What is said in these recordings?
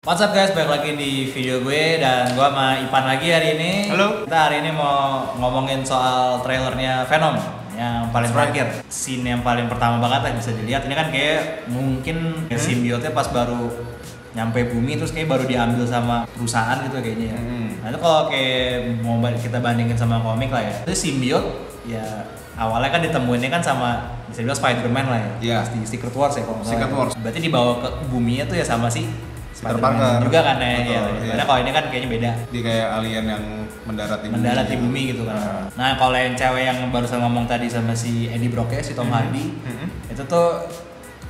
What's up guys, balik lagi di video gue dan gue sama Ipan lagi hari ini. Halo. Kita hari ini mau ngomongin soal trailernya Venom yang paling terakhir. Scene yang paling pertama banget lah bisa dilihat. Ini kan kayak mungkin simbiotnya pas baru nyampe bumi terus kayak baru diambil sama perusahaan gitu kayaknya ya. Nah itu kalau kayak mau kita bandingin sama komik lah ya. Itu simbiot ya awalnya kan ditemuinnya kan sama bisa dibilang Spider-Man lah ya. Di Secret Wars ya kalau nggak salah. Secret Wars. Berarti dibawa ke buminya tuh ya sama si Peter Parker juga kan ya. Betul, Karena kalau ini kan kayaknya beda. Dia kayak alien yang mendarat Mendarat di bumi gitu kan. Nah, kalau yang cewek yang barusan ngomong tadi sama si Eddie Brock ya, si Tom Hardy, itu tuh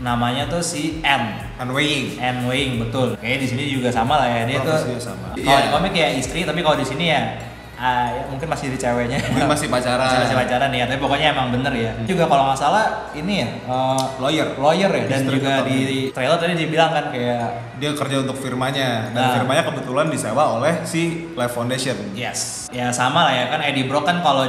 namanya tuh si Anne Weying, betul. Kayaknya di sini juga sama lah ya. Dia tuh kalau di komik ya istri, tapi kalau di sini ya ya mungkin masih di ceweknya. Mungkin masih pacaran. Masih pacaran ya, tapi pokoknya emang bener ya. Juga kalau nggak salah ini ya lawyer ya, dan juga di trailer tadi dibilang kan kayak dia kerja untuk firmanya dan firmanya kebetulan disewa oleh si Life Foundation. Yes, ya sama lah ya kan Eddie Brock kan kalau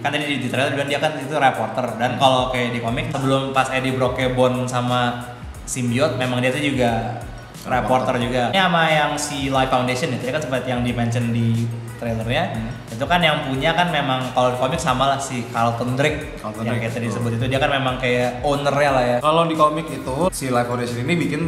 kan tadi di trailer bilang dia kan itu reporter dan kalau kayak di komik sebelum pas Eddie Brock bond sama simbiot memang dia tuh juga reporter juga. Ini sama yang si Life Foundation itu ya kan seperti yang di-mention di trailernya itu kan yang punya kan memang kalau di komik sama lah si Carlton Drake yang kayak tadi disebut itu dia kan memang kayak ownernya lah ya. Kalau di komik itu si Life Foundation ini bikin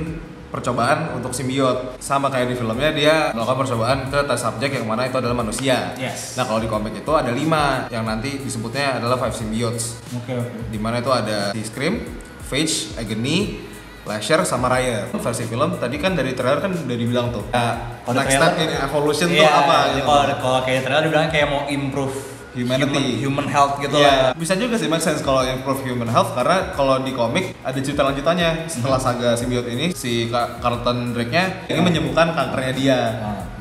percobaan untuk simbiot sama kayak di filmnya dia melakukan percobaan ke test subject yang mana itu adalah manusia. Yes. Nah kalau di komik itu ada 5 yang nanti disebutnya adalah 5 symbiotes. Oke. Dimana itu ada si Scream, Phage, Agony, Lasher sama Raya. Versi film tadi kan dari trailer kan udah dibilang tuh. Next step in evolution tuh apa gitu. Kalau kayak trailer dibilang kayak mau improve human health gitu lah. Bisa juga sih make sense kalau improve human health karena kalau di komik ada cerita lanjutannya setelah saga simbiot ini si Carlton Drake-nya ingin menyembuhkan kankernya dia.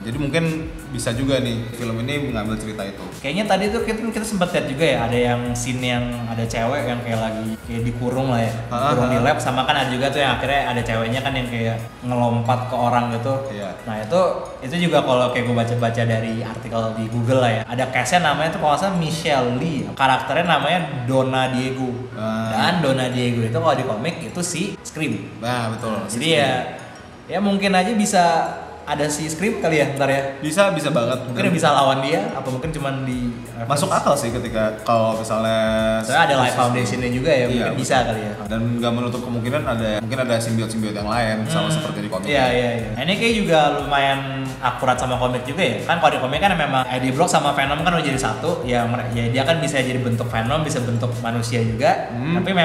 Jadi mungkin bisa juga nih film ini mengambil cerita itu. Kayaknya tadi tuh kita sempat lihat juga ya ada yang scene yang ada cewek yang kayak lagi kayak dikurung lah ya, dikurung di lab sama kan ada juga tuh yang akhirnya ada ceweknya kan yang kayak ngelompat ke orang gitu. Nah itu juga kalau kayak gue baca-baca dari artikel di Google lah ya, ada cast-nya namanya tuh kalau nggak salah Michelle Lee, karakternya namanya Donna Diego. Dan Donna Diego itu kalau di komik itu si Scream. Nah betul. Jadi ya mungkin aja bisa ada si Scream kali ya ntar ya. Bisa banget. Mungkin bisa lawan dia apa mungkin cuman di masuk akal sih ketika kalau misalnya soalnya ada Life Foundation-nya juga ya, mungkin bisa kali ya. Dan nggak menutup kemungkinan mungkin ada simbiot yang lain sama seperti di komik. Iya. Nah, ini kayak juga lumayan akurat sama komik juga ya. Kan kalau di komik kan memang Eddie Brock sama Venom kan udah jadi satu. Ya dia kan bisa jadi bentuk Venom, bisa bentuk manusia juga. Tapi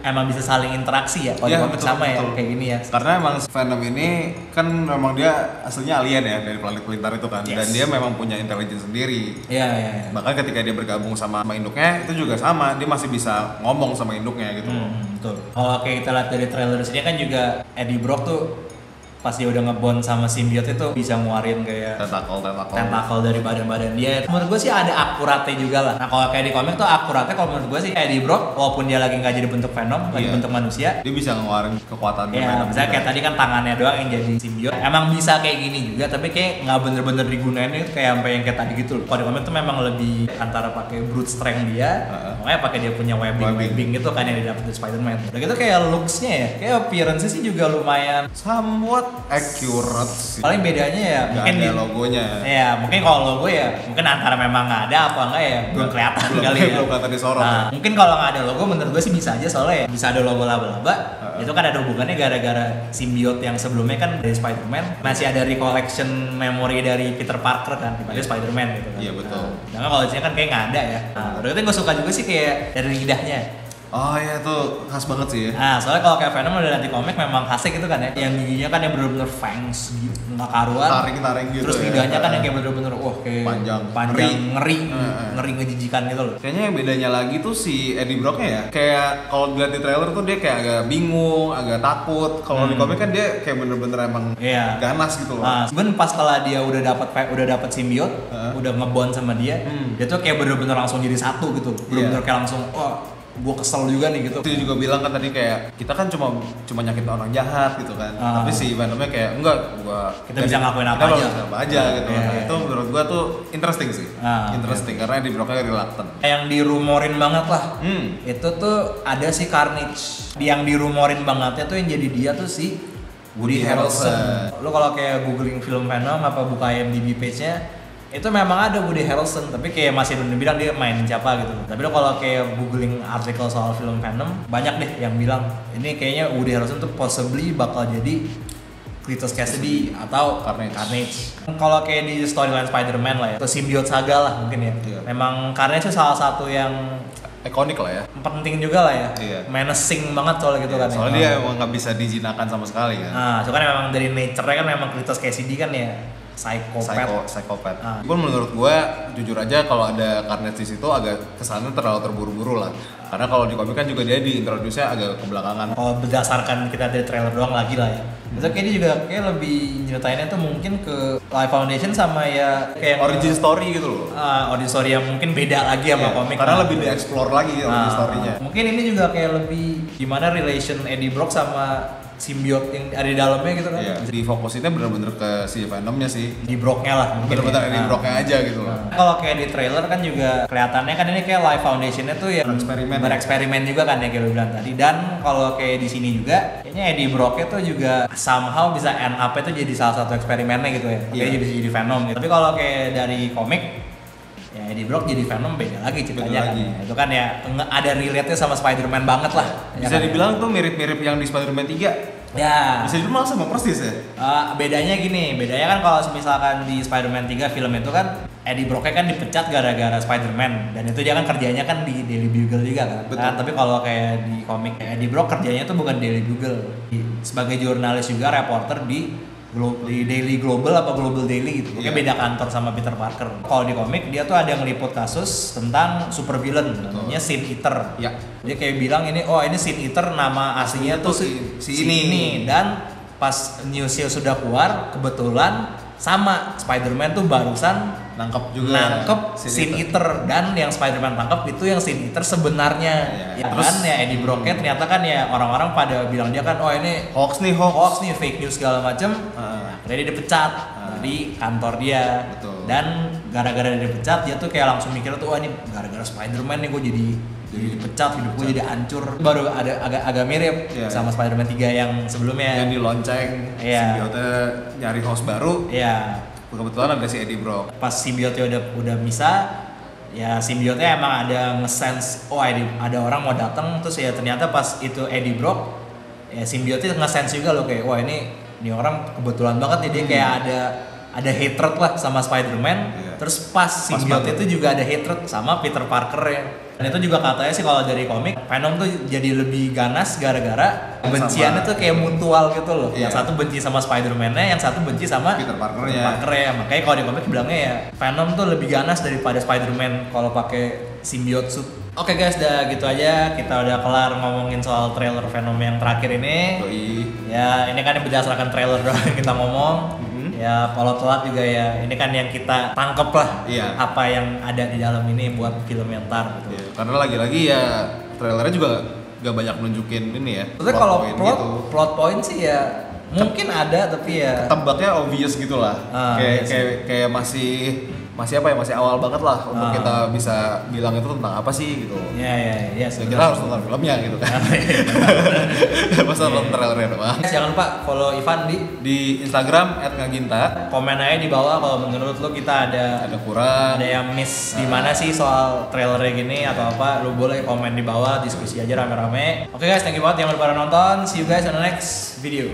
emang bisa saling interaksi ya. Kalau di komik sama ya kayak gini ya. Karena emang Venom ini kan memang dia aslinya alien ya dari planet Pelintar itu kan. Dan dia memang punya intelligence sendiri. Iya. Bahkan ketika dia bergabung sama induknya itu juga sama, dia masih bisa ngomong sama induknya gitu. Betul. Kalau kayak kita lihat dari trailer sini kan juga Eddie Brock tuh pas dia udah ngebond sama simbiot itu bisa ngeluarin kayak tentakel dari badan dia. Menurut gue sih ada akuratnya juga lah. Nah kalau kayak di komik tuh akuratnya kalau menurut gue sih Eddie Brock walaupun dia lagi nggak jadi bentuk Venom, lagi bentuk manusia, dia bisa ngeluarin kekuatan Venom. Misalnya kayak tadi kan tangannya doang yang jadi simbiot. Emang bisa kayak gini juga, tapi kayak nggak bener-bener digunain itu kayak sampai yang kayak tadi gitu. Kalau di komik tuh memang lebih antara pakai brute strength dia, makanya pakai dia punya webbing gitu kan yang didapat dari Spider-Man. Udah gitu kayak looks-nya ya, kayak appearance sih juga lumayan somewhat accurate sih. Paling bedanya ya nggak mungkin ada logonya. Ya mungkin kalau logo ya mungkin antara memang nggak ada apa enggak ya belum kelihatan kali ya. Belum kelihatan disorot. Nah, mungkin kalau nggak ada logo menurut gue sih bisa aja soalnya ya bisa ada logo laba-laba. Itu kan ada hubungannya gara-gara simbiot yang sebelumnya kan dari Spider-Man masih ada recollection memory dari Peter Parker kan dibanding Spider-Man gitu kan. Iya betul. Nah, kalau di sini kan kayak nggak ada ya. Nah, terus itu gue suka juga sih kayak dari lidahnya. Oh iya tuh khas banget sih ya. Nah soalnya kalau kayak Venom udah nanti komik memang khasnya gitu kan ya. Yang giginya kan yang bener-bener fangs gitu, nggak karuan. Taring gitu. Terus lidahnya kan yang kayak bener-bener kayak panjang ngeri ngejijikan gitu loh. Kayaknya yang bedanya lagi tuh si Eddie Brock-nya ya. Kayak kalau dilihat di trailer tuh dia kayak agak bingung, agak takut. Kalau di komik kan dia kayak bener-bener emang ganas gitu loh. Nah, sebenarnya pas setelah dia udah dapat simbiot, udah ngebond sama dia tuh kayak bener-bener langsung jadi satu gitu. Bener-bener kayak langsung gue kesel juga nih gitu. Dia juga bilang kan tadi kayak kita kan cuma nyakitin orang jahat gitu kan. Tapi si Venomnya kayak enggak, kita bisa ngakuin apa aja gitu. Nah, itu menurut gua tuh interesting sih. Interesting karena di Brock-nya reluctant. Yang dirumorin banget lah. Itu tuh ada si Carnage. Yang dirumorin bangetnya tuh yang jadi dia tuh si Woody Harrelson. Lu kalau kayak googling film Venom apa buka IMDb page-nya, itu memang ada Woody Harrelson, tapi kayak masih belum bilang dia main siapa gitu. Tapi lo kalau kayak googling artikel soal film Venom, banyak deh yang bilang ini kayaknya Woody Harrelson tuh possibly bakal jadi Cletus Cassidy atau Carnage. Kalau kayak di storyline Spider-Man lah ya, atau Symbiote Saga lah mungkin ya. Iya. Memang Carnage itu salah satu yang Ikonik lah ya. penting juga lah ya. Iya. Menacing banget soalnya gitu kan. Soalnya ya. dia emang nggak bisa dijinakan sama sekali kan. Nah, so kan memang dari nature-nya kan memang Cletus Cassidy kan ya Psikopat. Pun menurut gua jujur aja kalau ada Carnage di situ agak kesannya terlalu terburu-buru lah. Karena kalau di komik kan juga dia diintroduce-nya agak kebelakangan. Kalau berdasarkan kita dari trailer doang lagi lah ya. Itu kayak dia juga kayak lebih nyeritainnya tuh mungkin ke Live Foundation sama ya kayak Origin story gitu loh. Origin story yang mungkin beda lagi sama komik. Karena lebih di-explore lagi origin story-nya. Mungkin ini juga kayak lebih gimana relation Eddie Brock sama symbiote yang ada di dalamnya gitu kan. Iya, difokusinnya bener-bener ke si Venomnya sih. Di Brocknya lah mungkin. Bener-bener Eddie Brocknya aja gitu loh. Kalau kayak di trailer kan juga kelihatannya kan ini kayak Live Foundation-nya tuh ya bereksperimen juga kan ya kayak lu bilang tadi. Dan kalau kayak di sini juga kayaknya Eddie Brocknya tuh juga somehow bisa end up-nya tuh jadi salah satu eksperimennya gitu ya. Kayak bisa jadi Venom gitu. Tapi kalau kayak dari komik ya Eddie Brock jadi Venom beda lagi ceritanya kan. Itu kan ya ada relate-nya sama Spider-Man banget lah. Bisa dibilang tuh mirip-mirip yang di Spider-Man 3. Ya. Bisa dibilang sama persis ya? Bedanya gini, bedanya kan kalau misalkan di Spider-Man 3 film itu kan Eddie Brocknya kan dipecat gara-gara Spider-Man. Dan itu dia kan kerjanya kan di Daily Bugle juga kan. Betul. Tapi kalau kayak di komik Eddie Brock kerjanya tuh bukan Daily Bugle. Sebagai jurnalis juga, reporter di Daily Global apa Global Daily gitu. Pokoknya beda kantor sama Peter Parker. Kalau di komik dia tuh ada ngeliput kasus tentang supervillain namanya Sin Eater. Ya. Dia kayak bilang ini Sin Eater nama aslinya tuh si ini. Dan pas newsnya sudah keluar kebetulan sama Spider-Man tuh barusan nangkep Sin Eater. Dan yang Spider-Man tangkap itu yang Sin Eater sebenarnya. Ya terus, kan ya Eddie Brocknya ternyata kan ya orang-orang pada bilang dia kan ini hoax nih fake news segala macem. Akhirnya dia dipecat dari kantor dia. Betul. Dan gara-gara dia dipecat dia tuh kayak langsung mikir tuh ini gara-gara Spider-Man nih gue jadi dipecat, hidup gue jadi hancur. Baru ada agak mirip sama Spider-Man 3 yang sebelumnya. Yang dilonceng, symbiote nyari host baru. Iya. Kebetulan ada si Eddie Brock. Pas symbiote udah bisa, ya symbiote emang ada nge-sense ada orang mau datang, terus ya ternyata pas itu Eddie Brock, ya symbiote nge-sense juga loh kayak ini orang kebetulan banget nih dia kayak ada hatred lah sama Spider-Man. Terus pas symbiote itu juga ada hatred sama Peter Parker ya. Dan itu juga katanya sih kalau dari komik Venom tuh jadi lebih ganas gara-gara benciannya tuh kayak mutual gitu loh. Yang satu benci sama Spider-Man-nya, yang satu benci sama Peter Parker-nya. Makanya kalau di komik bilangnya ya Venom tuh lebih ganas daripada Spider-Man kalau pakai symbiote suit. Oke guys, udah gitu aja. Kita udah kelar ngomongin soal trailer Venom yang terakhir ini. Ya, ini kan berdasarkan trailer doang kita ngomong. Ya kalau telat juga ya ini kan yang kita tangkep lah apa yang ada di dalam ini buat film yang ntar gitu. Karena lagi-lagi ya trailernya juga gak banyak nunjukin ini ya. Terus kalau plot point sih ya mungkin ada tapi ya tebaknya obvious gitu lah. Kayak masih awal banget lah untuk kita bisa bilang itu tentang apa sih gitu. Iya. Kita harus nonton filmnya gitu kan. Masa nonton trailernya doang. Jangan lupa follow Ivan di Instagram @ngaginta. Komen aja di bawah kalau menurut lo kita ada kurang, ada yang miss di mana sih soal trailernya gini atau apa. Lo boleh komen di bawah, diskusi aja rame-rame. Oke guys, thank you banget yang udah pada nonton. See you guys on the next video.